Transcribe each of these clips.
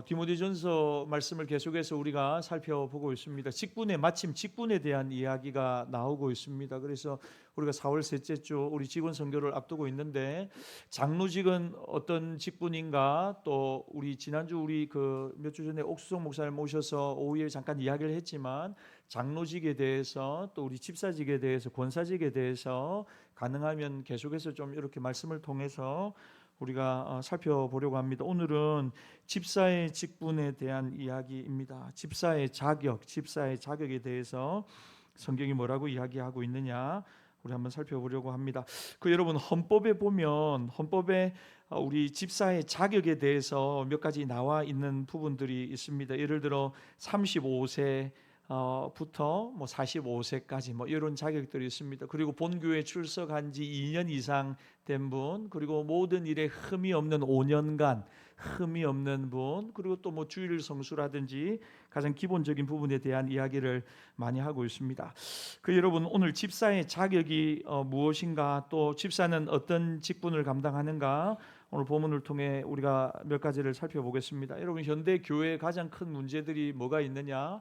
디모데전서 말씀을 계속해서 우리가 살펴보고 있습니다. 마침 직분에 대한 이야기가 나오고 있습니다. 그래서 우리가 4월 셋째 주 우리 직분 선교를 앞두고 있는데, 장로직은 어떤 직분인가, 또 우리 지난주 우리 몇 주 전에 옥수성 목사를 모셔서 오후에 잠깐 이야기를 했지만, 장로직에 대해서 또 우리 집사직에 대해서, 권사직에 대해서 가능하면 계속해서 좀 이렇게 말씀을 통해서 우리가 살펴보려고 합니다. 오늘은 집사의 직분에 대한 이야기입니다. 집사의 자격에 대해서 성경이 뭐라고 이야기하고 있느냐, 우리 한번 살펴보려고 합니다. 여러분, 헌법에 보면 우리 집사의 자격에 대해서 몇 가지 나와 있는 부분들이 있습니다. 예를 들어 35세 부터 45세까지 이런 자격들이 있습니다. 그리고 본교회 출석한 지 2년 이상 된 분, 그리고 모든 일에 흠이 없는 5년간 흠이 없는 분, 그리고 또 주일 성수라든지 가장 기본적인 부분에 대한 이야기를 많이 하고 있습니다. 여러분, 오늘 집사의 자격이 무엇인가, 또 집사는 어떤 직분을 감당하는가, 오늘 본문을 통해 우리가 몇 가지를 살펴보겠습니다. 여러분, 현대 교회의 가장 큰 문제들이 뭐가 있느냐,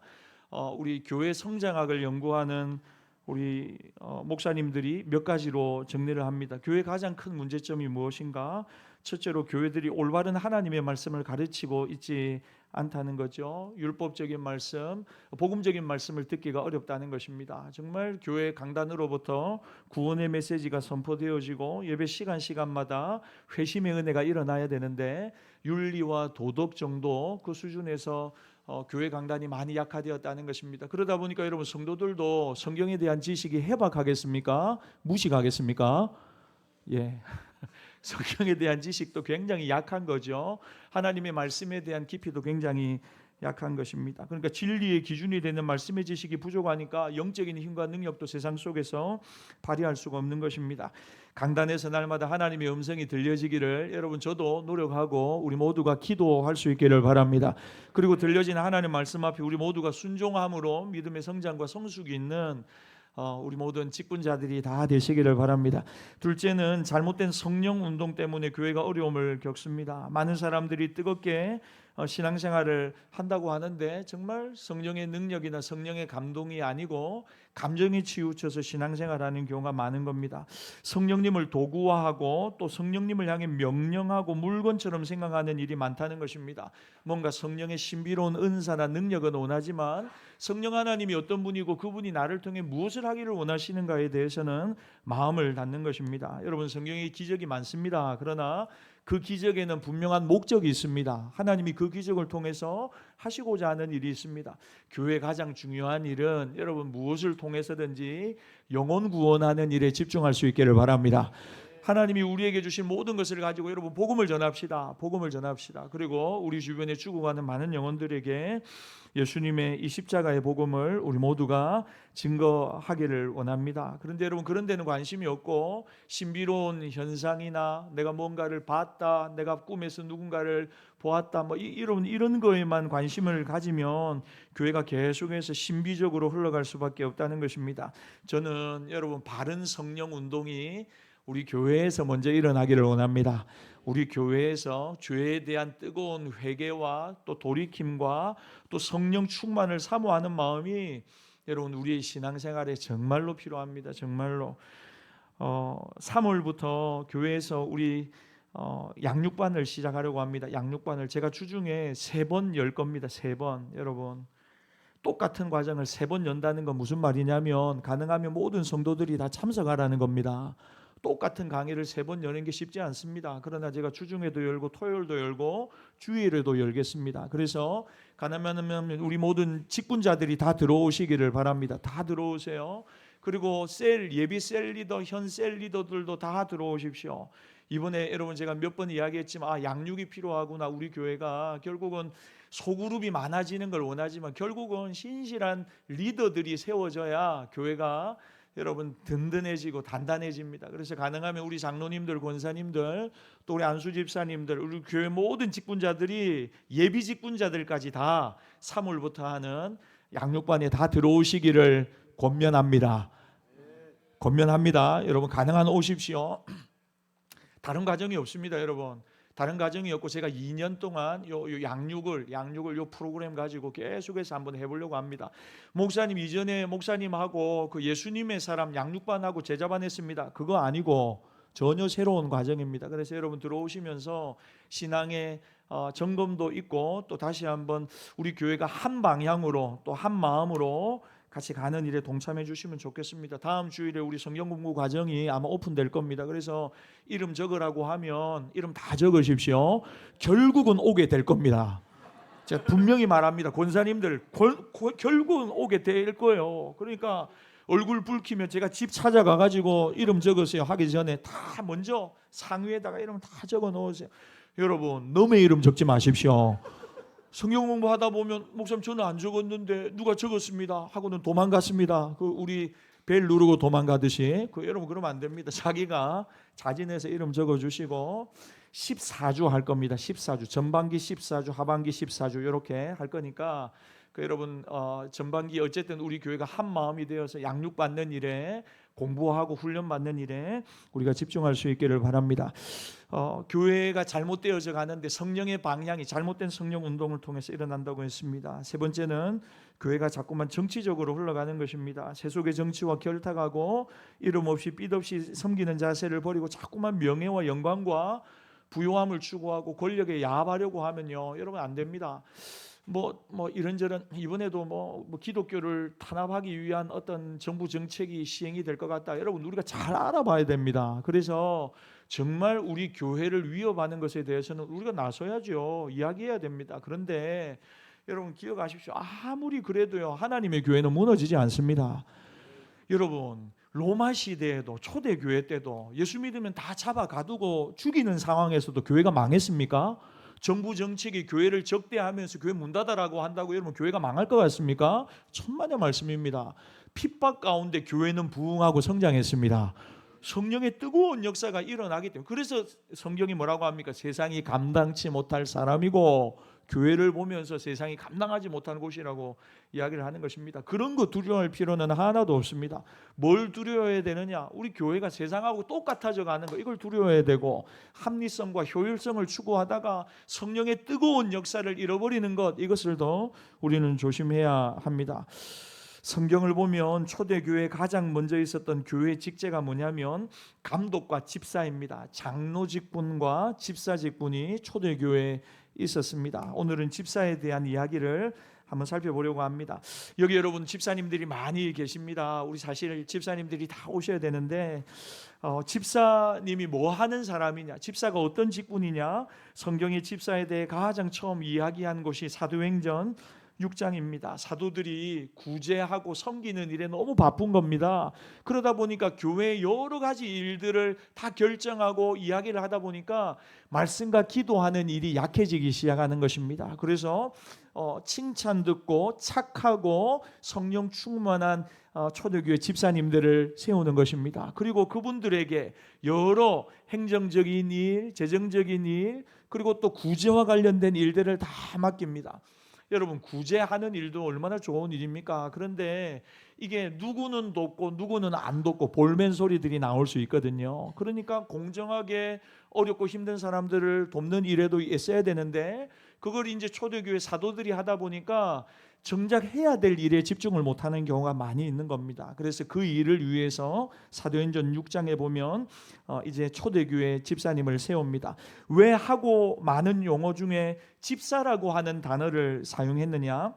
우리 교회 성장학을 연구하는 우리 목사님들이 몇 가지로 정리를 합니다. 교회의 가장 큰 문제점이 무엇인가? 첫째로, 교회들이 올바른 하나님의 말씀을 가르치고 있지 않다는 거죠. 율법적인 말씀, 복음적인 말씀을 듣기가 어렵다는 것입니다. 정말 교회 강단으로부터 구원의 메시지가 선포되어지고 예배 시간마다 회심의 은혜가 일어나야 되는데, 윤리와 도덕 정도 그 수준에서 교회 강단이 많이 약화되었다는 것입니다. 그러다 보니까 여러분, 성도들도 성경에 대한 지식이 해박하겠습니까? 무식하겠습니까? 예. 성경에 대한 지식도 굉장히 약한 거죠. 하나님의 말씀에 대한 깊이도 굉장히 약한 것입니다. 그러니까 진리의 기준이 되는 말씀의 지식이 부족하니까 영적인 힘과 능력도 세상 속에서 발휘할 수가 없는 것입니다. 강단에서 날마다 하나님의 음성이 들려지기를 여러분, 저도 노력하고 우리 모두가 기도할 수 있기를 바랍니다. 그리고 들려진 하나님의 말씀 앞에 우리 모두가 순종함으로 믿음의 성장과 성숙이 있는 우리 모든 직분자들이 다 되시기를 바랍니다. 둘째는, 잘못된 성령 운동 때문에 교회가 어려움을 겪습니다. 많은 사람들이 뜨겁게 신앙생활을 한다고 하는데, 정말 성령의 능력이나 성령의 감동이 아니고 감정에 치우쳐서 신앙생활하는 경우가 많은 겁니다. 성령님을 도구화하고 또 성령님을 향해 명령하고 물건처럼 생각하는 일이 많다는 것입니다. 뭔가 성령의 신비로운 은사나 능력은 원하지만, 성령 하나님이 어떤 분이고 그분이 나를 통해 무엇을 하기를 원하시는가에 대해서는 마음을 닫는 것입니다. 여러분, 성경에 기적이 많습니다. 그러나 그 기적에는 분명한 목적이 있습니다. 하나님이 그 기적을 통해서 하시고자 하는 일이 있습니다. 교회의 가장 중요한 일은 여러분, 무엇을 통해서든지 영혼 구원하는 일에 집중할 수 있기를 바랍니다. 하나님이 우리에게 주신 모든 것을 가지고 여러분, 복음을 전합시다. 그리고 우리 주변에 죽어가는 많은 영혼들에게 예수님의 이 십자가의 복음을 우리 모두가 증거하기를 원합니다. 그런데 여러분, 그런 데는 관심이 없고, 신비로운 현상이나 내가 뭔가를 봤다, 내가 꿈에서 누군가를 보았다, 이런 거에만 관심을 가지면 교회가 계속해서 신비적으로 흘러갈 수밖에 없다는 것입니다. 저는 여러분, 바른 성령 운동이 우리 교회에서 먼저 일어나기를 원합니다. 우리 교회에서 죄에 대한 뜨거운 회개와 또 돌이킴과 또 성령 충만을 사모하는 마음이 여러분, 우리의 신앙생활에 정말로 필요합니다. 정말로 3월부터 교회에서 우리 양육반을 시작하려고 합니다. 양육반을 제가 주중에 3번 열 겁니다. 3번. 여러분, 똑같은 과정을 3번 연다는 건 무슨 말이냐면, 가능하면 모든 성도들이 다 참석하라는 겁니다. 똑같은 강의를 3번 여는 게 쉽지 않습니다. 그러나 제가 주중에도 열고 토요일도 열고 주일에도 열겠습니다. 그래서 가능하면 우리 모든 직분자들이 다 들어오시기를 바랍니다. 다 들어오세요. 그리고 예비 셀 리더, 현 셀 리더들도 다 들어오십시오. 이번에 여러분, 제가 몇 번 이야기했지만 양육이 필요하구나. 우리 교회가 결국은 소그룹이 많아지는 걸 원하지만, 결국은 신실한 리더들이 세워져야 교회가 여러분 든든해지고 단단해집니다. 그래서 가능하면 우리 장로님들, 권사님들, 또 우리 안수 집사님들, 우리 교회 모든 직분자들이 예비 직분자들까지 다 3월부터 하는 양육반에 다 들어오시기를 권면합니다. 여러분, 가능한 오십시오. 다른 과정이 없습니다. 여러분, 다른 가정이었고 제가 2년 동안 요 양육을 요 프로그램 가지고 계속해서 한번 해보려고 합니다. 목사님 이전에 목사님하고 그 예수님의 사람 양육반하고 제자반 했습니다. 그거 아니고 전혀 새로운 과정입니다. 그래서 여러분 들어오시면서 신앙의 점검도 있고 또 다시 한번 우리 교회가 한 방향으로 또 한 마음으로 같이 가는 일에 동참해 주시면 좋겠습니다. 다음 주일에 우리 성경 공부 과정이 아마 오픈될 겁니다. 그래서 이름 적으라고 하면 이름 다 적으십시오. 결국은 오게 될 겁니다. 제가 분명히 말합니다. 권사님들 결국은 오게 될 거예요. 그러니까 얼굴 붉히면 제가 집 찾아가 가지고 이름 적으세요 하기 전에 다 먼저 상위에다가 이름 다 적어 놓으세요. 여러분 남의 이름 적지 마십시오. 성경 공부하다 보면 목사님 저는 안 적었는데 누가 적었습니다 하고는 도망갔습니다. 그 우리 벨 누르고 도망가듯이 여러분 그러면 안 됩니다. 자기가 자진해서 이름 적어주시고 14주 할 겁니다. 14주 전반기 14주 하반기 14주 이렇게 할 거니까 여러분 전반기 어쨌든 우리 교회가 한 마음이 되어서 양육받는 일에 공부하고 훈련받는 일에 우리가 집중할 수 있기를 바랍니다. 교회가 잘못되어져 가는데 성령의 방향이 잘못된 성령 운동을 통해서 일어난다고 했습니다. 세 번째는 교회가 자꾸만 정치적으로 흘러가는 것입니다. 세속의 정치와 결탁하고 이름 없이 삐 없이 섬기는 자세를 버리고 자꾸만 명예와 영광과 부요함을 추구하고 권력에 야합하려고 하면요 여러분 안 됩니다. 뭐 이런저런 이번에도 기독교를 탄압하기 위한 어떤 정부 정책이 시행이 될 것 같다. 여러분 우리가 잘 알아봐야 됩니다. 그래서 정말 우리 교회를 위협하는 것에 대해서는 우리가 나서야죠. 이야기해야 됩니다. 그런데 여러분 기억하십시오. 아무리 그래도요 하나님의 교회는 무너지지 않습니다. 여러분 로마 시대에도 초대교회 때도 예수 믿으면 다 잡아 가두고 죽이는 상황에서도 교회가 망했습니까? 정부 정책이 교회를 적대하면서 교회 문 닫아라고 한다고 여러분 교회가 망할 것 같습니까? 천만의 말씀입니다. 핍박 가운데 교회는 부흥하고 성장했습니다. 성령의 뜨거운 역사가 일어나기 때문에 그래서 성경이 뭐라고 합니까? 세상이 감당치 못할 사람이고 교회를 보면서 세상이 감당하지 못하는 곳이라고 이야기를 하는 것입니다. 그런 거 두려워할 필요는 하나도 없습니다. 뭘 두려워해야 되느냐? 우리 교회가 세상하고 똑같아져 가는 거 이걸 두려워해야 되고 합리성과 효율성을 추구하다가 성령의 뜨거운 역사를 잃어버리는 것 이것을 더 우리는 조심해야 합니다. 성경을 보면 초대교회에 가장 먼저 있었던 교회 직제가 뭐냐면 감독과 집사입니다. 장로 직분과 집사 직분이 초대교회에 있었습니다. 오늘은 집사에 대한 이야기를 한번 살펴보려고 합니다. 여기 여러분 집사님들이 많이 계십니다. 우리 사실 집사님들이 다 오셔야 되는데 집사님이 뭐 하는 사람이냐, 집사가 어떤 직분이냐, 성경의 집사에 대해 가장 처음 이야기한 것이 사도행전 6장입니다. 사도들이 구제하고 섬기는 일에 너무 바쁜 겁니다. 그러다 보니까 교회의 여러 가지 일들을 다 결정하고 이야기를 하다 보니까 말씀과 기도하는 일이 약해지기 시작하는 것입니다. 그래서 칭찬 듣고 착하고 성령 충만한 초대교회 집사님들을 세우는 것입니다. 그리고 그분들에게 여러 행정적인 일, 재정적인 일, 그리고 또 구제와 관련된 일들을 다 맡깁니다. 여러분 구제하는 일도 얼마나 좋은 일입니까? 그런데 이게 누구는 돕고 누구는 안 돕고 볼멘 소리들이 나올 수 있거든요. 그러니까 공정하게 어렵고 힘든 사람들을 돕는 일에도 애써야 되는데 그걸 이제 초대교회 사도들이 하다 보니까 정작 해야 될 일에 집중을 못하는 경우가 많이 있는 겁니다. 그래서 그 일을 위해서 사도행전 6장에 보면 이제 초대교회 집사님을 세웁니다. 왜 하고 많은 용어 중에 집사라고 하는 단어를 사용했느냐?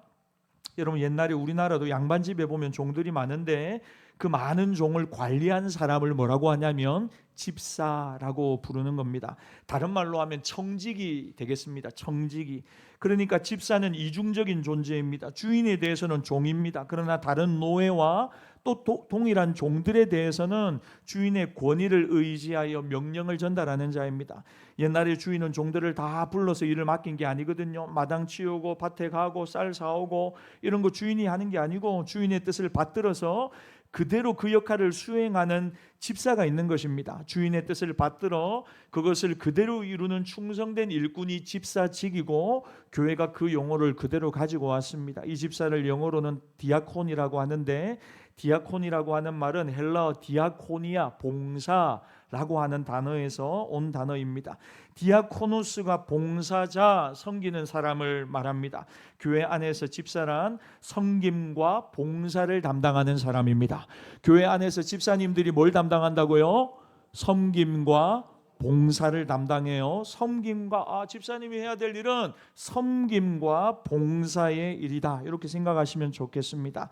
여러분 옛날에 우리나라도 양반집에 보면 종들이 많은데 그 많은 종을 관리한 사람을 뭐라고 하냐면 집사라고 부르는 겁니다. 다른 말로 하면 청직이 되겠습니다. 청직이. 그러니까 집사는 이중적인 존재입니다. 주인에 대해서는 종입니다. 그러나 다른 노예와 또 동일한 종들에 대해서는 주인의 권위를 의지하여 명령을 전달하는 자입니다. 옛날에 주인은 종들을 다 불러서 일을 맡긴 게 아니거든요. 마당 치우고 밭에 가고 쌀 사오고 이런 거 주인이 하는 게 아니고 주인의 뜻을 받들어서 그대로 그 역할을 수행하는 집사가 있는 것입니다. 주인의 뜻을 받들어 그것을 그대로 이루는 충성된 일꾼이 집사직이고 교회가 그 용어를 그대로 가지고 왔습니다. 이 집사를 영어로는 디아콘이라고 하는데 디아콘이라고 하는 말은 헬라어 디아코니아 봉사 라고 하는 단어에서 온 단어입니다. 디아코노스가 봉사자, 섬기는 사람을 말합니다. 교회 안에서 집사란 섬김과 봉사를 담당하는 사람입니다. 교회 안에서 집사님들이 뭘 담당한다고요? 섬김과 봉사를 담당해요. 섬김과 집사님이 해야 될 일은 섬김과 봉사의 일이다, 이렇게 생각하시면 좋겠습니다.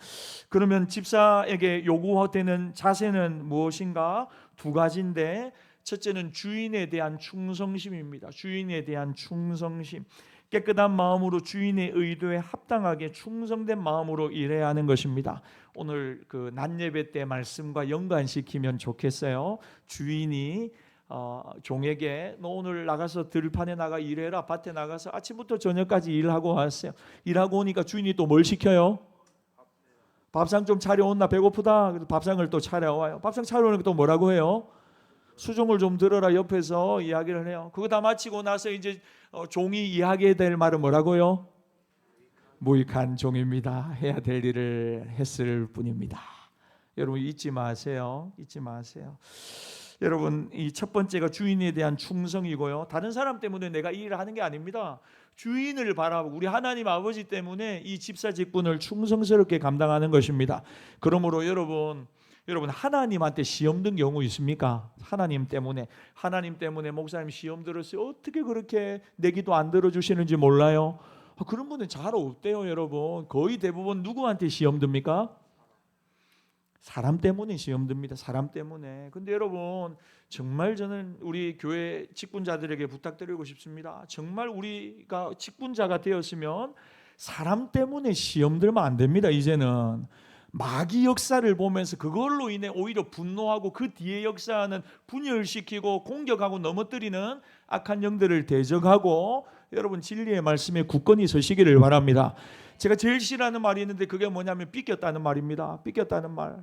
그러면 집사에게 요구되는 자세는 무엇인가? 두 가지인데, 첫째는 주인에 대한 충성심입니다. 주인에 대한 충성심. 깨끗한 마음으로 주인의 의도에 합당하게 충성된 마음으로 일해야 하는 것입니다. 오늘 그 낮 예배 때 말씀과 연관시키면 좋겠어요. 주인이 종에게 너 오늘 나가서 들판에 나가 일해라, 밭에 나가서 아침부터 저녁까지 일하고 왔어요. 일하고 오니까 주인이 또 뭘 시켜요? 밥상 좀 차려온나, 배고프다. 그래서 밥상을 또 차려와요. 밥상 차려오니까 또 뭐라고 해요? 수종을 좀 들어라, 옆에서 이야기를 해요. 그거 다 마치고 나서 이제 종이 이야기해야 될 말은 뭐라고요? 무익한 종입니다. 해야 될 일을 했을 뿐입니다. 여러분 잊지 마세요. 잊지 마세요. 여러분, 이 첫 번째가 주인에 대한 충성이고요. 다른 사람 때문에 내가 이 일을 하는 게 아닙니다. 주인을 바라보고 우리 하나님 아버지 때문에 이 집사 직분을 충성스럽게 감당하는 것입니다. 그러므로 여러분 하나님한테 시험 든 경우 있습니까? 하나님 때문에 목사님 시험 들었어요. 어떻게 그렇게 내 기도 안 들어주시는지 몰라요? 그런 분은 잘 없대요. 여러분, 거의 대부분 누구한테 시험 듭니까? 사람 때문에 시험 듭니다. 사람 때문에. 근데 여러분, 정말 저는 우리 교회 직분자들에게 부탁드리고 싶습니다. 정말 우리가 직분자가 되었으면 사람 때문에 시험 들면 안 됩니다. 이제는 마귀 역사를 보면서 그걸로 인해 오히려 분노하고 그 뒤에 역사는 분열시키고 공격하고 넘어뜨리는 악한 영들을 대적하고 여러분 진리의 말씀에 굳건히 서시기를 바랍니다. 제가 제일 싫어하는 말이 있는데 그게 뭐냐면 삐꼈다는 말입니다. 삐꼈다는 말.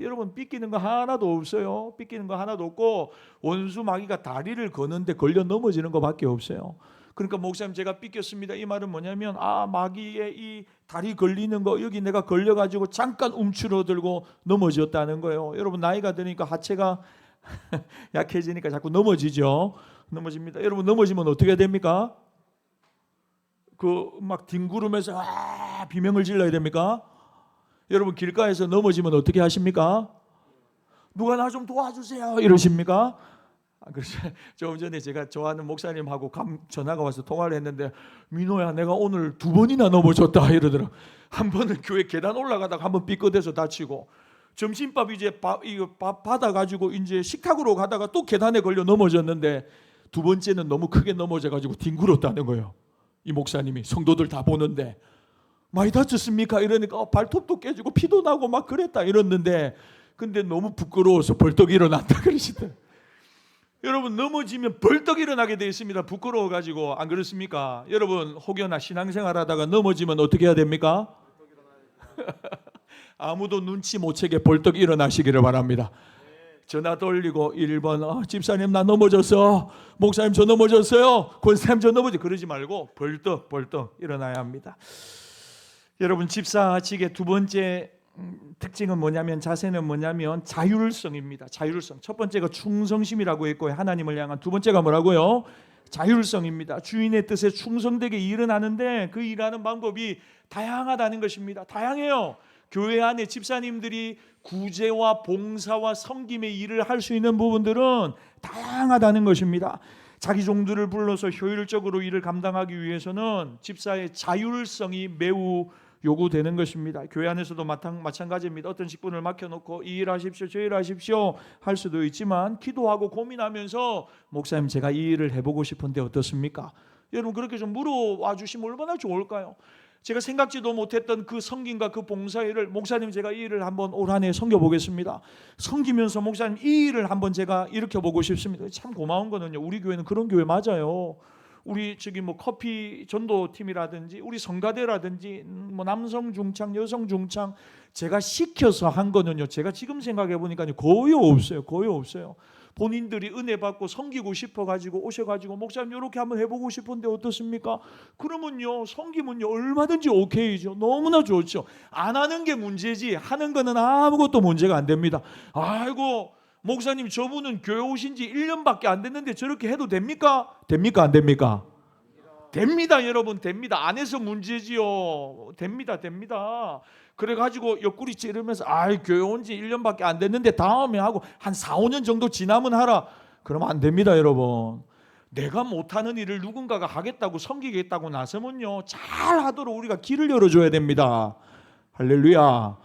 여러분, 삐끼는 거 하나도 없어요. 삐끼는 거 하나도 없고 원수 마귀가 다리를 거는데 걸려 넘어지는 것밖에 없어요. 그러니까 목사님 제가 삐꼈습니다, 이 말은 뭐냐면 마귀의 이 다리 걸리는 거, 여기 내가 걸려가지고 잠깐 움츠러들고 넘어졌다는 거예요. 여러분, 나이가 드니까 하체가 약해지니까 자꾸 넘어집니다. 여러분, 넘어지면 어떻게 됩니까? 그 막 뒹구르면서 비명을 질러야 됩니까? 여러분, 길가에서 넘어지면 어떻게 하십니까? 누가 나 좀 도와주세요 이러십니까? 그래서 조금 전에 제가 좋아하는 목사님하고 전화가 와서 통화를 했는데, 민호야, 내가 오늘 2번이나 넘어졌다 이러더라고. 한 번은 교회 계단 올라가다가 한 번 삐끗해서 다치고, 점심밥 이제 이거 밥 받아가지고 이제 식탁으로 가다가 또 계단에 걸려 넘어졌는데, 2번째는 너무 크게 넘어져가지고 뒹굴었다는 거예요. 이 목사님이 성도들 다 보는데 많이 다쳤습니까? 이러니까 발톱도 깨지고 피도 나고 막 그랬다 이랬는데, 근데 너무 부끄러워서 벌떡 일어났다 그러시더라고요. 여러분, 넘어지면 벌떡 일어나게 되어 있습니다. 부끄러워가지고. 안 그렇습니까? 여러분, 혹여나 신앙생활 하다가 넘어지면 어떻게 해야 됩니까? 아무도 눈치 못 채게 벌떡 일어나시기를 바랍니다. 전화 돌리고 1번 집사님 나 넘어졌어, 목사님 저 넘어졌어요, 권사님 저 넘어졌어, 그러지 말고 벌떡 일어나야 합니다. 여러분, 집사직의 두 번째 특징은 뭐냐면, 자세는 뭐냐면 자율성입니다. 자율성. 첫 번째가 충성심이라고 했고요, 하나님을 향한. 두 번째가 뭐라고요? 자율성입니다. 주인의 뜻에 충성되게 일은 하는데 그 일하는 방법이 다양하다는 것입니다. 다양해요. 교회 안에 집사님들이 구제와 봉사와 섬김의 일을 할 수 있는 부분들은 다양하다는 것입니다. 자기 종들을 불러서 효율적으로 일을 감당하기 위해서는 집사의 자율성이 매우 요구되는 것입니다. 교회 안에서도 마찬가지입니다. 어떤 직분을 맡겨놓고 이 일 하십시오, 저 일 하십시오 할 수도 있지만, 기도하고 고민하면서 목사님 제가 이 일을 해보고 싶은데 어떻습니까? 여러분, 그렇게 좀 물어와 주시면 얼마나 좋을까요? 제가 생각지도 못했던 그 섬김과 그 봉사일을, 목사님 제가 이 일을 한번 올 한 해 섬겨보겠습니다. 섬기면서 목사님 이 일을 한번 제가 일으켜보고 싶습니다. 참 고마운 거는요, 우리 교회는 그런 교회 맞아요. 우리 커피 전도팀이라든지 우리 성가대라든지 남성 중창, 여성 중창 제가 시켜서 한 거는요, 제가 지금 생각해 보니까 거의 없어요. 본인들이 은혜 받고 섬기고 싶어가지고 오셔가지고 목사님 이렇게 한번 해보고 싶은데 어떻습니까? 그러면요, 섬기면요 얼마든지 오케이죠. 너무나 좋죠. 안 하는 게 문제지 하는 거는 아무것도 문제가 안 됩니다. 아이고 목사님 저분은 교회 오신 지 1년밖에 안 됐는데 저렇게 해도 됩니까? 됩니까? 안 됩니까? 됩니다, 여러분. 됩니다. 안 해서 문제지요. 됩니다. 그래가지고 옆구리 찌르면서 교회 온 지 1년밖에 안 됐는데 다음에 하고 한 4, 5년 정도 지나면 하라. 그러면 안 됩니다, 여러분. 내가 못하는 일을 누군가가 하겠다고 섬기겠다고 나서면요, 잘 하도록 우리가 길을 열어줘야 됩니다. 할렐루야.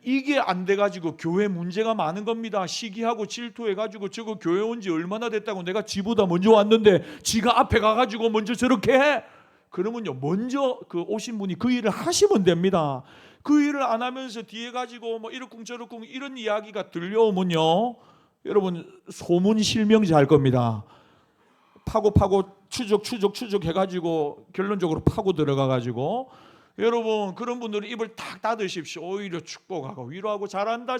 이게 안 돼가지고 교회 문제가 많은 겁니다. 시기하고 질투해가지고 저거 교회 온 지 얼마나 됐다고 내가 지보다 먼저 왔는데 지가 앞에 가가지고 먼저 저렇게 해? 그러면요, 먼저 그 오신 분이 그 일을 하시면 됩니다. 그 일을 안 하면서 뒤에 가지고 뭐 이러쿵저러쿵 이런 이야기가 들려오면요, 여러분 소문 실명제 할 겁니다. 파고 추적 해가지고 결론적으로 파고 들어가가지고, 여러분 그런 분들은 입을 탁 닫으십시오. 오히려 축복하고 위로하고 잘한다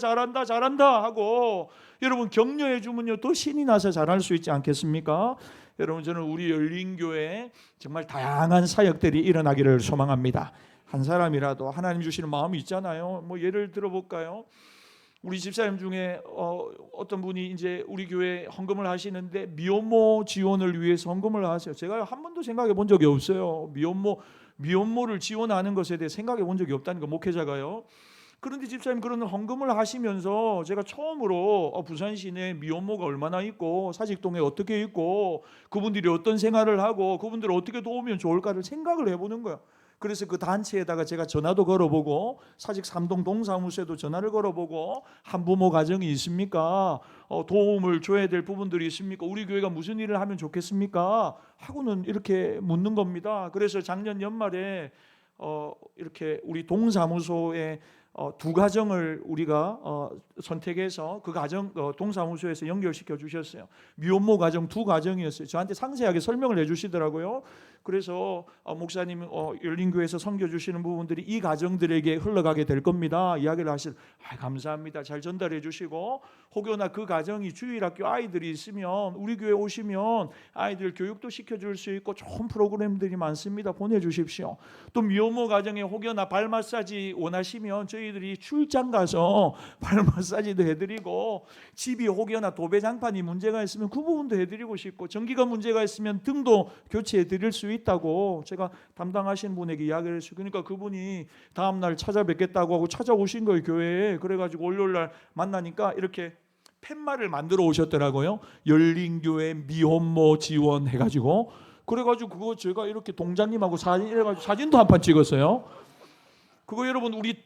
하고 여러분 격려해 주면요, 또 신이 나서 잘할 수 있지 않겠습니까? 여러분 저는 우리 열린교회에 정말 다양한 사역들이 일어나기를 소망합니다. 한 사람이라도 하나님 주시는 마음이 있잖아요. 뭐 예를 들어볼까요? 우리 집사님 중에 어떤 분이 이제 우리 교회 헌금을 하시는데 미혼모 지원을 위해서 헌금을 하세요. 제가 한 번도 생각해 본 적이 없어요. 미혼모를 지원하는 것에 대해 생각해 본 적이 없다는 거, 목회자가요. 그런데 집사님 그런 헌금을 하시면서 제가 처음으로 부산 시내에 미혼모가 얼마나 있고 사직동에 어떻게 있고 그분들이 어떤 생활을 하고 그분들을 어떻게 도우면 좋을까를 생각을 해보는 거예요. 그래서 그 단체에다가 제가 전화도 걸어보고 사직 3동 동사무소에도 전화를 걸어보고 한부모 가정이 있습니까? 도움을 줘야 될 부분들이 있습니까? 우리 교회가 무슨 일을 하면 좋겠습니까? 하고는 이렇게 묻는 겁니다. 그래서 작년 연말에 이렇게 우리 동사무소에 두 가정을 우리가 선택해서 그 가정 동사무소에서 연결시켜 주셨어요. 미혼모 가정 두 가정이었어요. 저한테 상세하게 설명을 해주시더라고요. 그래서 목사님 열린교회에서 섬겨주시는 부분들이 이 가정들에게 흘러가게 될 겁니다. 이야기를 하시더 감사합니다. 잘 전달해 주시고 혹여나 그 가정이 주일학교 아이들이 있으면 우리 교회 오시면 아이들 교육도 시켜줄 수 있고 좋은 프로그램들이 많습니다. 보내주십시오. 또 미혼모 가정에 혹여나 발 마사지 원하시면 저희들이 출장 가서 발 마사지도 해드리고, 집이 혹여나 도배장판이 문제가 있으면 그 부분도 해드리고 싶고, 전기가 문제가 있으면 등도 교체해 드릴 수 있다고 제가 담당하시는 분에게 이야기를 했어요. 그러니까 그분이 다음날 찾아뵙겠다고 하고 찾아오신 거예요, 교회에. 그래가지고 월요일날 만나니까 이렇게 팻말을 만들어 오셨더라고요. 열린교회 미혼모 지원 해가지고. 그래가지고 그거 제가 이렇게 동장님하고 사진도 한 판 찍었어요. 그거 여러분 우리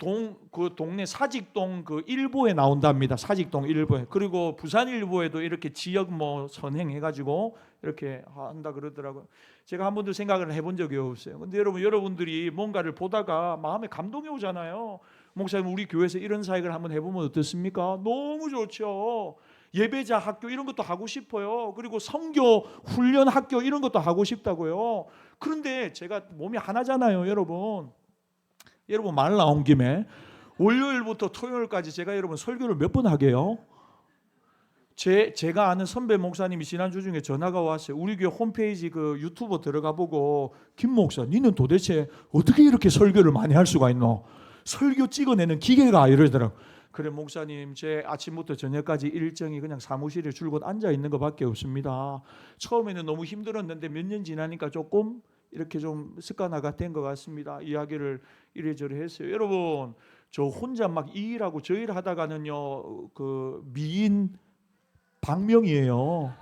그 동네 사직동 그 일보에 나온답니다. 사직동 일보에. 그리고 부산 일보에도 이렇게 지역 뭐 선행해가지고 이렇게 한다 그러더라고요. 제가 한 번도 생각을 해본 적이 없어요. 근데 여러분들이 뭔가를 보다가 마음에 감동이 오잖아요. 목사님 우리 교회에서 이런 사역을 한번 해보면 어떻습니까? 너무 좋죠. 예배자 학교 이런 것도 하고 싶어요. 그리고 선교 훈련 학교 이런 것도 하고 싶다고요. 그런데 제가 몸이 하나잖아요, 여러분 말 나온 김에 월요일부터 토요일까지 제가 여러분 설교를 몇 번 하게요? 제가 아는 선배 목사님이 지난주 중에 전화가 왔어요. 우리 교회 홈페이지 그 유튜브 들어가 보고 김 목사 니는 도대체 어떻게 이렇게 설교를 많이 할 수가 있노? 설교 찍어내는 기계가 이러더라고요. 그래 목사님 제 아침부터 저녁까지 일정이 그냥 사무실에 줄곧 앉아 있는 것밖에 없습니다. 처음에는 너무 힘들었는데 몇 년 지나니까 조금 이렇게 좀 습관화가 된 것 같습니다. 이야기를 이래저래 했어요. 여러분 저 혼자 막 이 일하고 저 일 하다가는요 그 미인 박명이에요.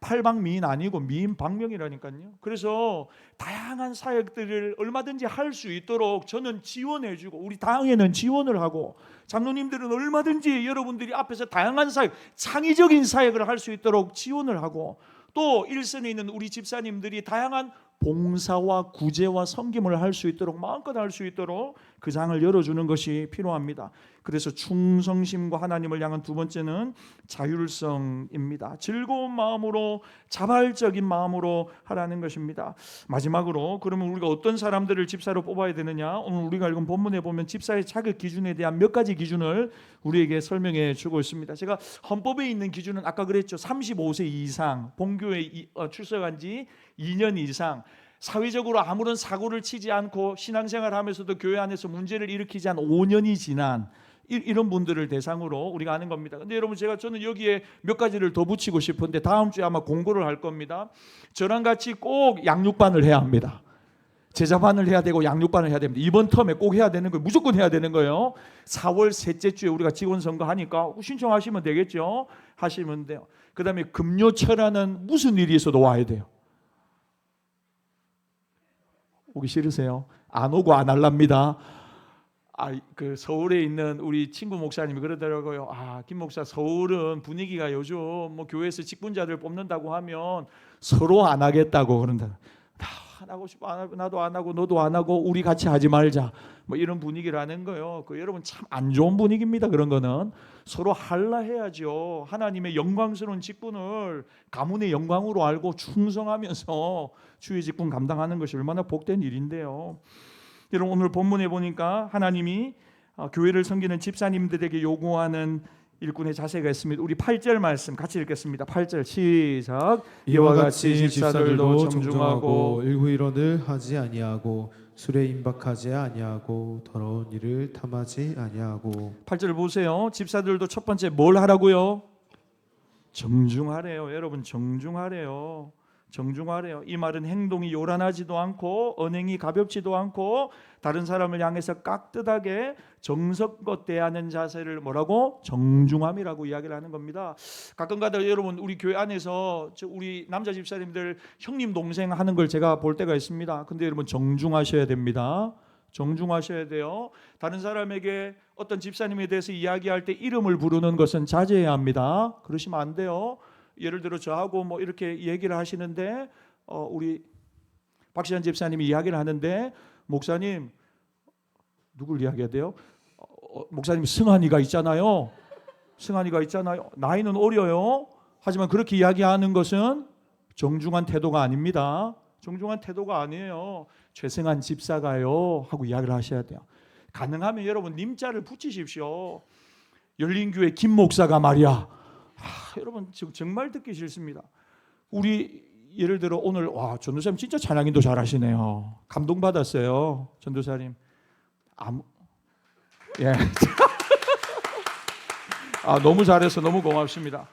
팔방미인 아니고 미인 박명이라니까요. 그래서 다양한 사역들을 얼마든지 할 수 있도록 저는 지원해주고 우리 당에는 지원을 하고 장로님들은 얼마든지 여러분들이 앞에서 다양한 사역, 창의적인 사역을 할 수 있도록 지원을 하고 또 일선에 있는 우리 집사님들이 다양한 봉사와 구제와 섬김을 할 수 있도록 마음껏 할 수 있도록 그 장을 열어주는 것이 필요합니다. 그래서 충성심과 하나님을 향한 두 번째는 자율성입니다. 즐거운 마음으로 자발적인 마음으로 하라는 것입니다. 마지막으로 그러면 우리가 어떤 사람들을 집사로 뽑아야 되느냐? 오늘 우리가 읽은 본문에 보면 집사의 자격 기준에 대한 몇 가지 기준을 우리에게 설명해 주고 있습니다. 제가 헌법에 있는 기준은 아까 그랬죠. 35세 이상 본교에 출석한 지 2년 이상 사회적으로 아무런 사고를 치지 않고 신앙생활하면서도 교회 안에서 문제를 일으키지 않은 5년이 지난 이런 분들을 대상으로 우리가 하는 겁니다. 근데 여러분 저는 여기에 몇 가지를 더 붙이고 싶은데 다음 주에 아마 공고를 할 겁니다. 저랑 같이 꼭 양육반을 해야 합니다. 제자반을 해야 되고 양육반을 해야 됩니다. 이번 텀에 꼭 해야 되는 거예요. 무조건 해야 되는 거예요. 4월 셋째 주에 우리가 직원 선거 하니까 신청하시면 되겠죠. 하시면 돼요. 그 다음에 금요철에는 무슨 일이 있어도 와야 돼요. 오기 싫으세요? 안 오고 안 할랍니다. 그 서울에 있는 우리 친구 목사님이 그러더라고요. 김 목사, 서울은 분위기가 요즘 뭐 교회에서 직분자들 뽑는다고 하면 서로 안 하겠다고 그런다. 안 하고 싶어, 안 하고, 나도 안 하고 너도 안 하고 우리 같이 하지 말자, 뭐 이런 분위기라는 거요. 여러분 참 안 좋은 분위기입니다. 그런 거는 서로 할라 해야죠. 하나님의 영광스러운 직분을 가문의 영광으로 알고 충성하면서 주의 직분 감당하는 것이 얼마나 복된 일인데요. 여러분 오늘 본문에 보니까 하나님이 교회를 섬기는 집사님들에게 요구하는 일꾼의 자세가 있습니다. 우리 8절 말씀 같이 읽겠습니다. 8절 시작. 이와 같이 집사들도 정중하고 일후일언을 하지 아니하고 술에 임박하지 아니하고 더러운 일을 탐하지 아니하고. 8절 보세요. 집사들도 첫 번째 뭘 하라고요? 정중하래요. 여러분 정중하래요. 정중하래요. 이 말은 행동이 요란하지도 않고 언행이 가볍지도 않고 다른 사람을 향해서 깍듯하게 정성껏 대하는 자세를 뭐라고? 정중함이라고 이야기를 하는 겁니다. 가끔가다 여러분 우리 교회 안에서 우리 남자 집사님들 형님 동생 하는 걸 제가 볼 때가 있습니다. 근데 여러분 정중하셔야 됩니다. 정중하셔야 돼요. 다른 사람에게 어떤 집사님에 대해서 이야기할 때 이름을 부르는 것은 자제해야 합니다. 그러시면 안 돼요. 예를 들어 저하고 뭐 이렇게 얘기를 하시는데 우리 박시환 집사님이 이야기를 하는데 목사님 누굴 이야기해야 돼요? 목사님 승환이가 있잖아요. 승환이가 있잖아요. 나이는 어려요. 하지만 그렇게 이야기하는 것은 정중한 태도가 아닙니다. 정중한 태도가 아니에요. 최승환 집사가요 하고 이야기를 하셔야 돼요. 가능하면 여러분 님자를 붙이십시오. 열린교회 김 목사가 말이야. 여러분 지금 정말 듣기 싫습니다. 우리 예를 들어 오늘 전도사님 진짜 찬양인도 잘하시네요. 감동받았어요. 전도사님. 예. 너무 잘해서 너무 고맙습니다.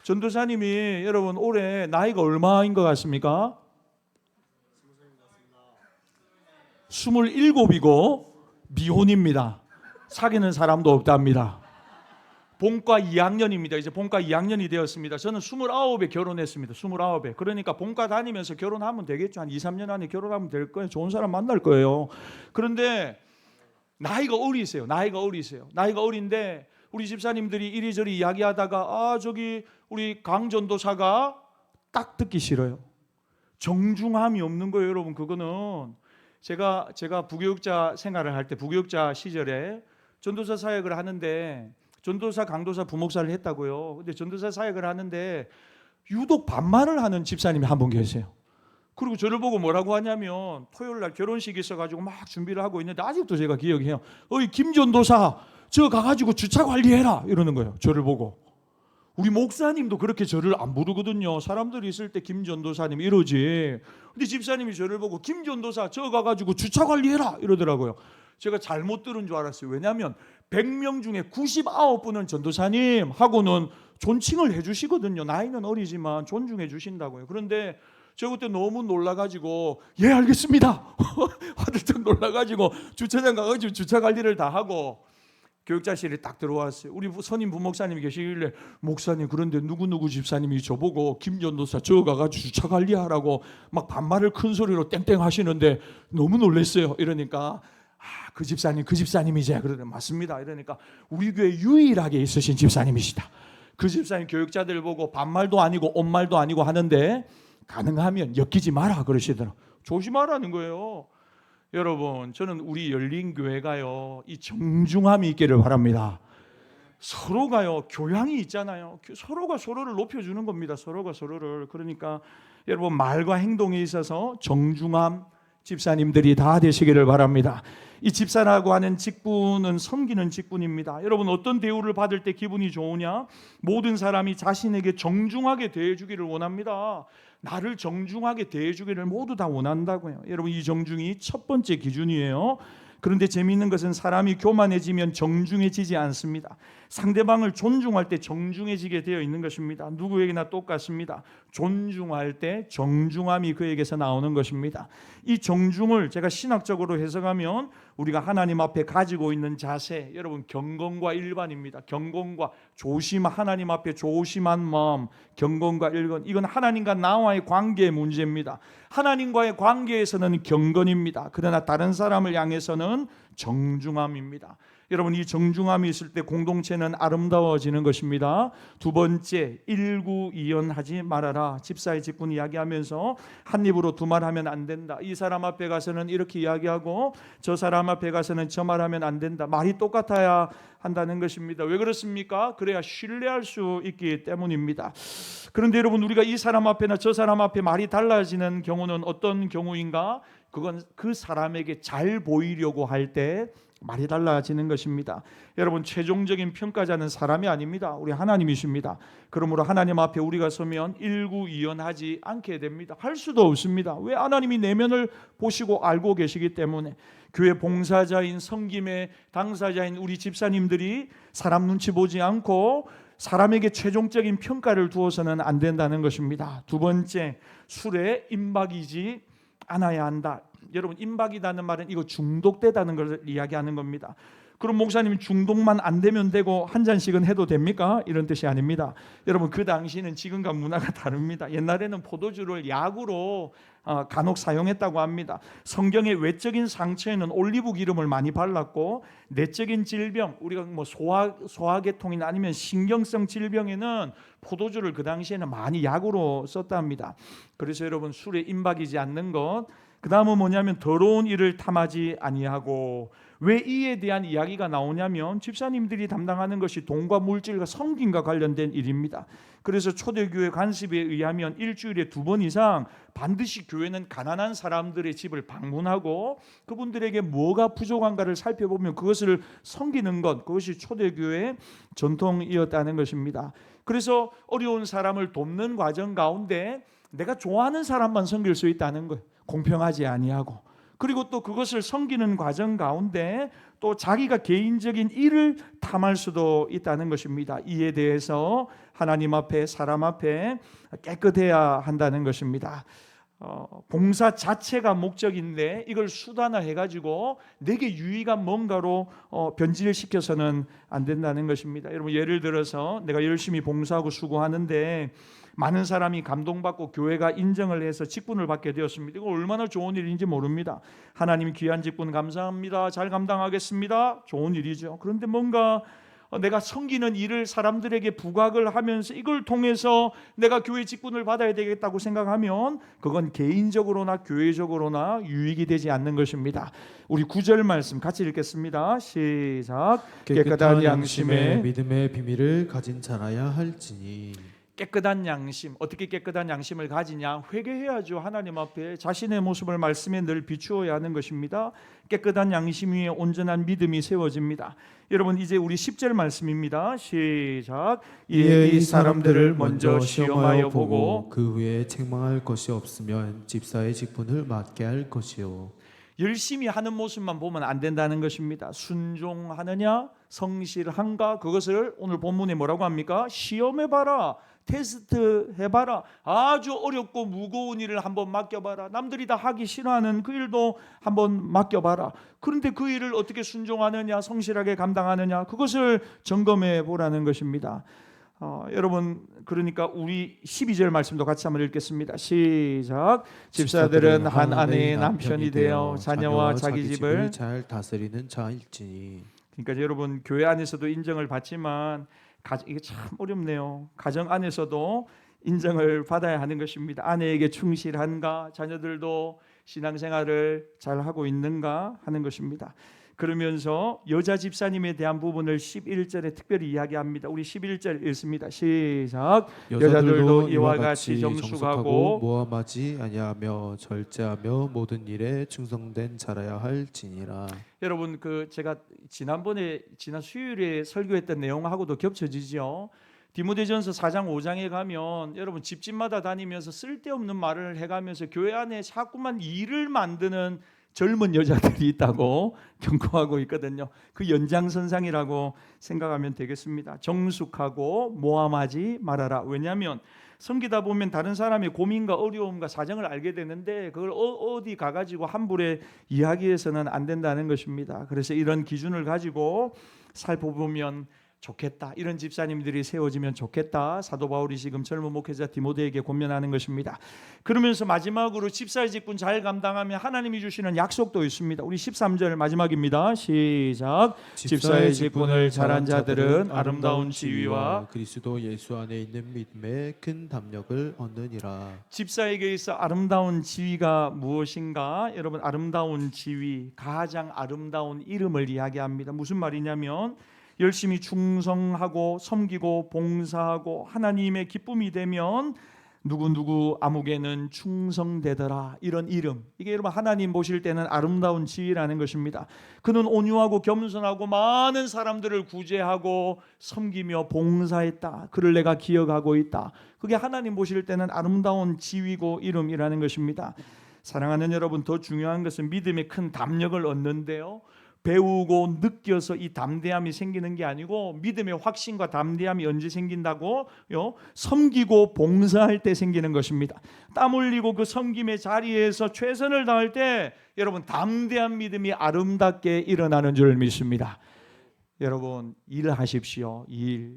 전도사님이 여러분 올해 나이가 얼마인 것 같습니까? 27이고 미혼입니다. 사귀는 사람도 없답니다. 본과 2학년입니다. 이제 본과 2학년이 되었습니다. 저는 29에 결혼했습니다. 29에. 그러니까 본과 다니면서 결혼하면 되겠죠. 한 2, 3년 안에 결혼하면 될 거예요. 좋은 사람 만날 거예요. 그런데 나이가 어리세요. 나이가 어린데 우리 집사님들이 이리저리 이야기하다가 저기 우리 강 전도사가 딱 듣기 싫어요. 정중함이 없는 거예요, 여러분. 그거는 제가 부교육자 생활을 할 때 부교육자 시절에 전도사 사역을 하는데 전도사, 강도사, 부목사를 했다고요. 근데 전도사 사역을 하는데 유독 반말을 하는 집사님이 한 분 계세요. 그리고 저를 보고 뭐라고 하냐면 토요일 날 결혼식이 있어가지고 막 준비를 하고 있는데 아직도 제가 기억해요. 어이 김 전도사 저 가가지고 주차 관리해라 이러는 거예요. 저를 보고. 우리 목사님도 그렇게 저를 안 부르거든요. 사람들이 있을 때 김 전도사님 이러지. 근데 집사님이 저를 보고 김 전도사 저 가가지고 주차 관리해라 이러더라고요. 제가 잘못 들은 줄 알았어요. 왜냐하면 100명 중에 99분은 전도사님 하고는 존칭을 해주시거든요. 나이는 어리지만 존중해 주신다고요. 그런데 저 그때 너무 놀라가지고 예 알겠습니다 화들짝 놀라가지고 주차장 가가지고 주차 관리를 다 하고 교육자실에 딱 들어왔어요. 우리 선임 부목사님이 계시길래 목사님 그런데 누구누구 집사님이 저보고 김 전도사 저 가가지고 주차 관리하라고 막 반말을 큰 소리로 땡땡 하시는데 너무 놀랐어요. 이러니까 그 집사님이지. 그러더니 맞습니다. 이러니까 우리 교회 유일하게 있으신 집사님이시다. 그 집사님 교육자들 보고 반말도 아니고 온말도 아니고 하는데 가능하면 엮이지 마라 그러시더라고요. 조심하라는 거예요. 여러분 저는 우리 열린교회가요 이 정중함이 있기를 바랍니다. 서로가요 교양이 있잖아요. 서로가 서로를 높여주는 겁니다. 서로가 서로를. 그러니까 여러분 말과 행동에 있어서 정중함 집사님들이 다 되시기를 바랍니다. 이 집사라고 하는 직분은 섬기는 직분입니다. 여러분 어떤 대우를 받을 때 기분이 좋으냐? 모든 사람이 자신에게 정중하게 대해주기를 원합니다. 나를 정중하게 대해주기를 모두 다 원한다고요. 여러분 이 정중이 첫 번째 기준이에요. 그런데 재미있는 것은 사람이 교만해지면 정중해지지 않습니다. 상대방을 존중할 때 정중해지게 되어 있는 것입니다. 누구에게나 똑같습니다. 존중할 때 정중함이 그에게서 나오는 것입니다. 이 정중을 제가 신학적으로 해석하면 우리가 하나님 앞에 가지고 있는 자세, 여러분 경건과 일반입니다. 경건과 하나님 앞에 조심한 마음, 경건과 일반, 이건 하나님과 나와의 관계의 문제입니다. 하나님과의 관계에서는 경건입니다. 그러나 다른 사람을 향해서는 정중함입니다. 여러분, 이 정중함이 있을 때 공동체는 아름다워지는 것입니다. 두 번째, 일구이연하지 말아라. 집사의 직분 이야기하면서 한 입으로 두 말 하면 안 된다. 이 사람 앞에 가서는 이렇게 이야기하고 저 사람 앞에 가서는 저 말 하면 안 된다. 말이 똑같아야 한다는 것입니다. 왜 그렇습니까? 그래야 신뢰할 수 있기 때문입니다. 그런데 여러분, 우리가 이 사람 앞에나 저 사람 앞에 말이 달라지는 경우는 어떤 경우인가? 그건 그 사람에게 잘 보이려고 할 때 말이 달라지는 것입니다. 여러분, 최종적인 평가자는 사람이 아닙니다. 우리 하나님이십니다. 그러므로 하나님 앞에 우리가 서면 일구이연하지 않게 됩니다. 할 수도 없습니다. 왜? 하나님이 내면을 보시고 알고 계시기 때문에. 교회 봉사자인, 섬김의 당사자인 우리 집사님들이 사람 눈치 보지 않고 사람에게 최종적인 평가를 두어서는 안 된다는 것입니다. 두 번째, 술에 임박이지 않아야 한다. 여러분, 임박이라는 말은 이거 중독되다는 것을 이야기하는 겁니다. 그럼 목사님, 중독만 안 되면 되고 한 잔씩은 해도 됩니까? 이런 뜻이 아닙니다. 여러분, 그 당시는 지금과 문화가 다릅니다. 옛날에는 포도주를 약으로 간혹 사용했다고 합니다. 성경의 외적인 상처에는 올리브 기름을 많이 발랐고, 내적인 질병, 우리가 뭐 소화계통이나 아니면 신경성 질병에는 포도주를 그 당시에는 많이 약으로 썼다 합니다. 그래서 여러분, 술에 임박이지 않는 것, 그 다음은 뭐냐면 더러운 일을 탐하지 아니하고. 왜 이에 대한 이야기가 나오냐면 집사님들이 담당하는 것이 돈과 물질과 성김과 관련된 일입니다. 그래서 초대교회 관습에 의하면 일주일에 2번 이상 반드시 교회는 가난한 사람들의 집을 방문하고 그분들에게 뭐가 부족한가를 살펴보면 그것을 섬기는 것, 그것이 초대교회의 전통이었다는 것입니다. 그래서 어려운 사람을 돕는 과정 가운데 내가 좋아하는 사람만 섬길 수 있다는 거예요. 공평하지 아니하고. 그리고 또 그것을 섬기는 과정 가운데 또 자기가 개인적인 일을 탐할 수도 있다는 것입니다. 이에 대해서 하나님 앞에, 사람 앞에 깨끗해야 한다는 것입니다. 봉사 자체가 목적인데 이걸 수단화해가지고 내게 유익한 뭔가로 변질시켜서는 안 된다는 것입니다. 여러분, 예를 들어서 내가 열심히 봉사하고 수고하는데 많은 사람이 감동받고 교회가 인정을 해서 직분을 받게 되었습니다. 이거 얼마나 좋은 일인지 모릅니다. 하나님 귀한 직분 감사합니다. 잘 감당하겠습니다. 좋은 일이죠. 그런데 뭔가 내가 섬기는 일을 사람들에게 부각을 하면서 이걸 통해서 내가 교회 직분을 받아야 되겠다고 생각하면 그건 개인적으로나 교회적으로나 유익이 되지 않는 것입니다. 우리 9절 말씀 같이 읽겠습니다. 시작. 깨끗한 양심에 믿음의 비밀을 가진 자라야 할지니. 깨끗한 양심, 어떻게 깨끗한 양심을 가지냐? 회개해야죠. 하나님 앞에 자신의 모습을 말씀에 늘 비추어야 하는 것입니다. 깨끗한 양심 위에 온전한 믿음이 세워집니다. 여러분, 이제 우리 10절 말씀입니다. 시작. 이에 이 사람들을 먼저 시험하여 보고 그 후에 책망할 것이 없으면 집사의 직분을 맡게 할 것이요. 열심히 하는 모습만 보면 안 된다는 것입니다. 순종하느냐, 성실한가, 그것을 오늘 본문에 뭐라고 합니까? 시험해봐라, 테스트 해봐라. 아주 어렵고 무거운 일을 한번 맡겨봐라. 남들이 다 하기 싫어하는 그 일도 한번 맡겨봐라. 그런데 그 일을 어떻게 순종하느냐, 성실하게 감당하느냐, 그것을 점검해 보라는 것입니다. 여러분, 그러니까 우리 12절 말씀도 같이 한번 읽겠습니다. 시작. 집사들은 한 아내의 남편이 되어 자녀와 자기 집을 잘 다스리는 자일지니. 그러니까 여러분, 교회 안에서도 인정을 받지만 이게 참 어렵네요. 가정 안에서도 인정을 받아야 하는 것입니다. 아내에게 충실한가, 자녀들도 신앙생활을 잘 하고 있는가 하는 것입니다. 그러면서 여자 집사님에 대한 부분을 11절에 특별히 이야기합니다. 우리 11절 읽습니다. 시작. 여자들도 이와 같이 정숙하고 모함하지 아니하며 절제하며 모든 일에 충성된 자라야 할지니라. 여러분, 제가 지난 수요일에 설교했던 내용하고도 겹쳐지죠. 디모데전서 4장 5장에 가면 여러분 집집마다 다니면서 쓸데없는 말을 해가면서 교회 안에 자꾸만 일을 만드는 젊은 여자들이 있다고 경고하고 있거든요. 그 연장선상이라고 생각하면 되겠습니다. 정숙하고 모함하지 말아라. 왜냐하면 섬기다 보면 다른 사람의 고민과 어려움과 사정을 알게 되는데 그걸 어디 가가지고 함부로 이야기해서는 안 된다는 것입니다. 그래서 이런 기준을 가지고 살펴보면 좋겠다. 이런 집사님들이 세워지면 좋겠다. 사도 바울이 지금 젊은 목회자 디모데에게 권면하는 것입니다. 그러면서 마지막으로 집사의 직분 잘 감당하면 하나님이 주시는 약속도 있습니다. 우리 13절 마지막입니다. 시작. 집사의 직분을 잘한 자들은 아름다운 지위와 그리스도 예수 안에 있는 믿음의 큰 담력을 얻느니라. 집사에게 있어 아름다운 지위가 무엇인가? 여러분, 아름다운 지위, 가장 아름다운 이름을 이야기합니다. 무슨 말이냐면 열심히 충성하고 섬기고 봉사하고 하나님의 기쁨이 되면 누구누구 아무개는 충성되더라. 이런 이름, 이게 여러분 하나님 보실 때는 아름다운 지위라는 것입니다. 그는 온유하고 겸손하고 많은 사람들을 구제하고 섬기며 봉사했다. 그를 내가 기억하고 있다. 그게 하나님 보실 때는 아름다운 지위고 이름이라는 것입니다. 사랑하는 여러분, 더 중요한 것은 믿음의 큰 담력을 얻는데요, 배우고 느껴서 이 담대함이 생기는 게 아니고 믿음의 확신과 담대함이 언제 생긴다고요? 섬기고 봉사할 때 생기는 것입니다. 땀 흘리고 그 섬김의 자리에서 최선을 다할 때 여러분 담대한 믿음이 아름답게 일어나는 줄 믿습니다. 여러분 일하십시오. 일.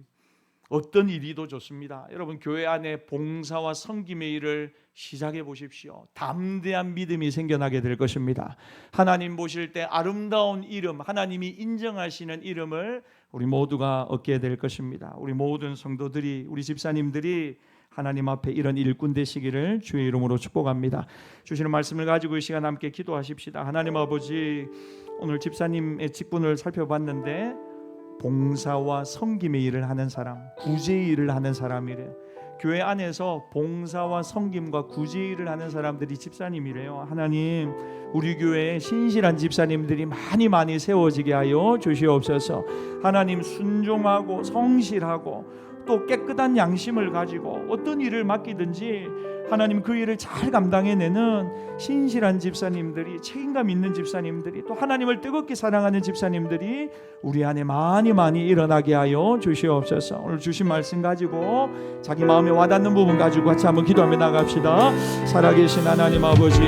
어떤 일이도 좋습니다. 여러분 교회 안에 봉사와 섬김의 일을 시작해 보십시오. 담대한 믿음이 생겨나게 될 것입니다. 하나님 보실 때 아름다운 이름, 하나님이 인정하시는 이름을 우리 모두가 얻게 될 것입니다. 우리 모든 성도들이, 우리 집사님들이 하나님 앞에 이런 일꾼 되시기를 주의 이름으로 축복합니다. 주시는 말씀을 가지고 이 시간 함께 기도하십시다. 하나님 아버지, 오늘 집사님의 직분을 살펴봤는데 봉사와 섬김의 일을 하는 사람, 구제의 일을 하는 사람이래요. 교회 안에서 봉사와 섬김과 구제의 일을 하는 사람들이 집사님이래요. 하나님, 우리 교회에 신실한 집사님들이 많이 세워지게 하여 주시옵소서. 하나님, 순종하고 성실하고 또 깨끗한 양심을 가지고 어떤 일을 맡기든지 하나님 그 일을 잘 감당해내는 신실한 집사님들이, 책임감 있는 집사님들이, 또 하나님을 뜨겁게 사랑하는 집사님들이 우리 안에 많이 일어나게 하여 주시옵소서. 오늘 주신 말씀 가지고 자기 마음에 와닿는 부분 가지고 같이 한번 기도하며 나갑시다. 살아계신 하나님 아버지,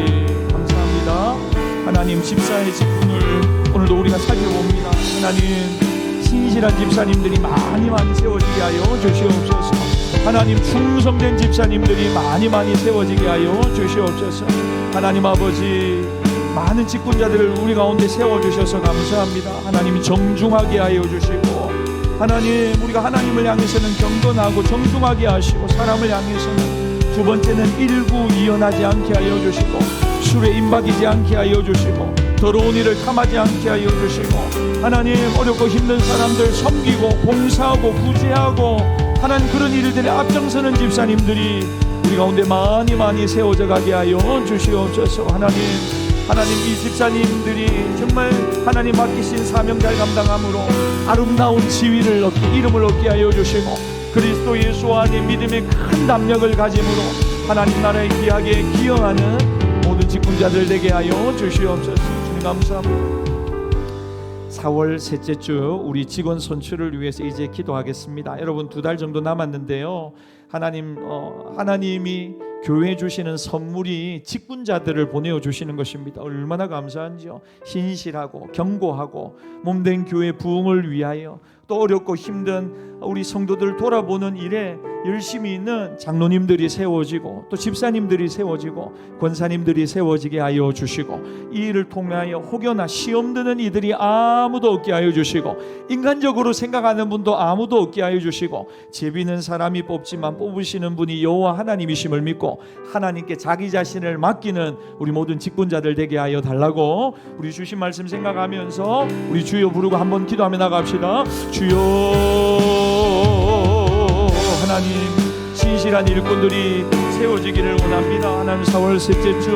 감사합니다. 하나님, 집사의 직분을 오늘도 우리가 살펴봅니다. 하나님, 신실한 집사님들이 많이 세워지게 하여 주시옵소서. 하나님, 충성된 집사님들이 많이 세워지게 하여 주시옵소서. 하나님 아버지, 많은 직분자들을 우리 가운데 세워주셔서 감사합니다. 하나님, 정중하게 하여 주시고, 하나님, 우리가 하나님을 향해서는 경건하고 정중하게 하시고, 사람을 향해서는 두 번째는 일구이연하지 않게 하여 주시고, 술에 임박이지 않게 하여 주시고, 더러운 일을 탐하지 않게 하여 주시고, 하나님, 어렵고 힘든 사람들 섬기고 봉사하고 구제하고 하나님, 그런 일들에 앞장서는 집사님들이 우리 가운데 많이 세워져 가게 하여 주시옵소서. 하나님, 이 집사님들이 정말 하나님 맡기신 사명 잘 감당함으로 아름다운 지위를 얻게, 이름을 얻게 하여 주시고, 그리스도 예수 안에 믿음의 큰 담력을 가짐으로 하나님 나라에 귀하게 기여하는 모든 직분자들 되게 하여 주시옵소서. 주님 감사합니다. 4월 셋째 주 우리 직원 선출을 위해서 이제 기도하겠습니다. 여러분 2달 정도 남았는데요, 하나님이 교회에 주시는 선물이 직분자들을 보내어 주시는 것입니다. 얼마나 감사한지요. 신실하고 견고하고 몸된 교회 부흥을 위하여 또 어렵고 힘든 우리 성도들 돌아보는 일에 열심히 있는 장로님들이 세워지고 또 집사님들이 세워지고 권사님들이 세워지게 하여 주시고, 이 일을 통하여 혹여나 시험 드는 이들이 아무도 없게 하여 주시고, 인간적으로 생각하는 분도 아무도 없게 하여 주시고, 제비는 사람이 뽑지만 뽑으시는 분이 여호와 하나님이심을 믿고 하나님께 자기 자신을 맡기는 우리 모든 직분자들 되게 하여 달라고 우리 주신 말씀 생각하면서 우리 주여 부르고 한번 기도하며 나갑시다. 주여, 하나님, 신실한 일꾼들이 세워지기를 원합니다. 하나님, 4월 셋째 주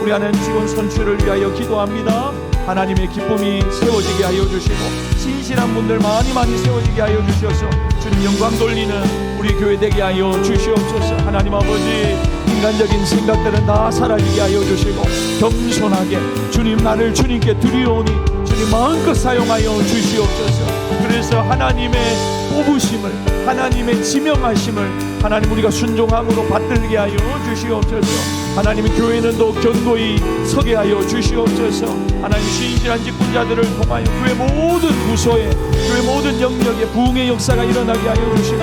우리 하나님 직원 선출을 위하여 기도합니다. 하나님의 기쁨이 세워지게 하여 주시고 신실한 분들 많이 세워지게 하여 주셔서 주님 영광 돌리는 우리 교회 되게 하여 주시옵소서. 하나님 아버지, 이 인간적인 생각들은 다 사라지게 하여 주시고 겸손하게 주님 나를 주님께 드리오니 주님 마음껏 사용하여 주시옵소서. 그래서 하나님의 뽑으심을 하나님의 지명하심을 하나님 우리가 순종함으로 받들게 하여 주시옵소서. 하나님 교회는 더 견고히 서게 하여 주시옵소서. 하나님 신실한 직분자들을 통하여 교회 모든 부서에 교회 모든 영역에 부흥의 역사가 일어나게 하여 주시고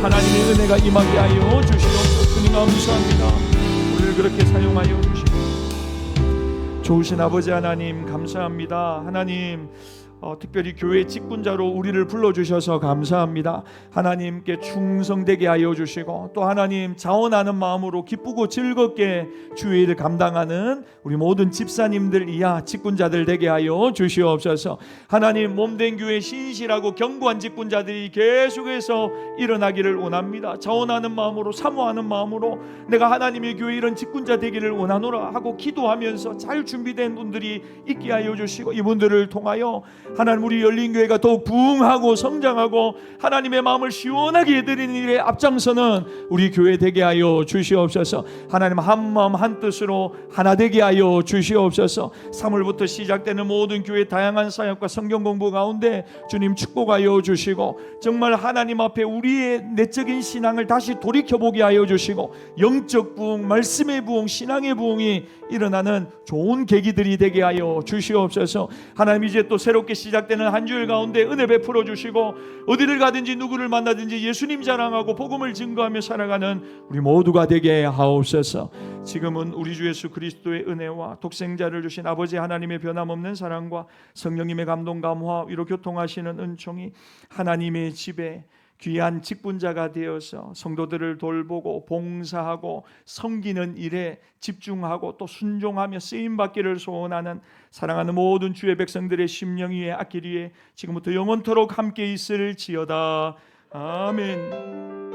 하나님의 은혜가 임하게 하여 주시옵소서. 주님 감사합니다. 우리를 그렇게 사용하여 주시고 좋으신 아버지 하나님 감사합니다. 하나님 특별히 교회 직분자로 우리를 불러주셔서 감사합니다. 하나님께 충성되게 하여 주시고 또 하나님 자원하는 마음으로 기쁘고 즐겁게 주의 일을 감당하는 우리 모든 집사님들 이하 직분자들 되게 하여 주시옵소서. 하나님 몸된 교회 신실하고 견고한 직분자들이 계속해서 일어나기를 원합니다. 자원하는 마음으로 사모하는 마음으로 내가 하나님의 교회 이런 직분자 되기를 원하노라 하고 기도하면서 잘 준비된 분들이 있게 하여 주시고 이분들을 통하여 하나님 우리 열린교회가 더욱 부흥하고 성장하고 하나님의 마음을 시원하게 해드리는 일에 앞장서는 우리 교회 되게 하여 주시옵소서. 하나님 한 마음 한 뜻으로 하나 되게 하여 주시옵소서. 3월부터 시작되는 모든 교회 다양한 사역과 성경 공부 가운데 주님 축복하여 주시고 정말 하나님 앞에 우리의 내적인 신앙을 다시 돌이켜보게 하여 주시고 영적 부흥, 말씀의 부흥, 신앙의 부흥이 일어나는 좋은 계기들이 되게 하여 주시옵소서. 하나님 이제 또 새롭게 시작되는 한 주일 가운데 은혜 베풀어 주시고 어디를 가든지 누구를 만나든지 예수님 자랑하고 복음을 증거하며 살아가는 우리 모두가 되게 하옵소서. 지금은 우리 주 예수 그리스도의 은혜와 독생자를 주신 아버지 하나님의 변함없는 사랑과 성령님의 감동 감화 위로 교통하시는 은총이 하나님의 집에 귀한 직분자가 되어서 성도들을 돌보고 봉사하고 섬기는 일에 집중하고 또 순종하며 쓰임받기를 소원하는 사랑하는 모든 주의 백성들의 심령 위에 앞길 위에 지금부터 영원토록 함께 있을지어다. 아멘.